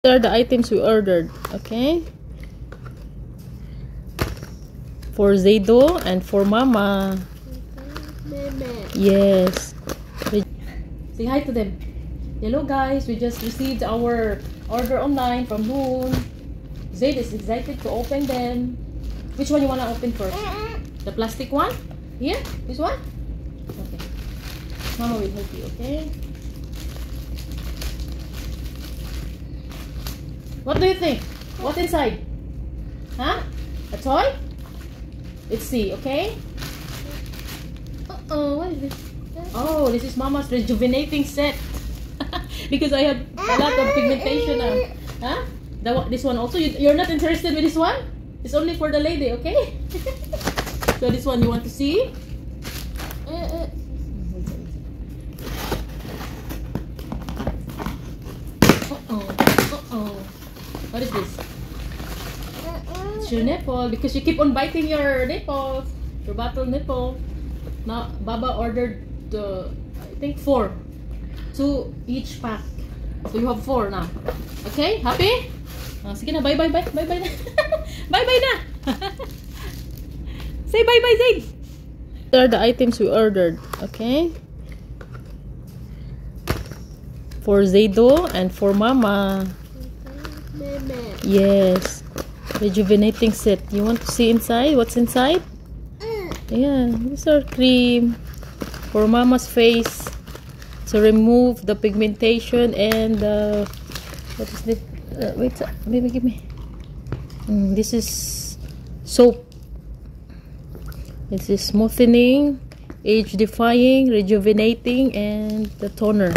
These are the items we ordered, okay? For Zaydo and for Mama. Yes. Say hi to them. Hello guys, we just received our order online from Moon. Zayd is excited to open them. Which one you want to open first? The plastic one? Here? This one? Okay. Mama will help you, okay? What do you think? What's inside? Huh? A toy? Let's see, okay? What is this? Oh, this is Mama's rejuvenating set. Because I have a lot of pigmentation now. Huh? This one also? You're not interested with this one? It's only for the lady, okay? So this one you want to see? What is this? It's your nipple because you keep on biting your nipples. Your battle nipple. Now, Baba ordered I think 4. 2 each pack. So you have 4 now. Okay? Happy? Sige na, bye bye na. Bye bye na. Say bye bye, Zayd. These are the items we ordered. Okay? For Zaydo and for Mama. Yes. Rejuvenating set. You want to see inside? What's inside? Yeah, these are cream for Mama's face to remove the pigmentation and what is this? Wait, baby, give me. This is soap. This is smoothening, age defying, rejuvenating, and the toner.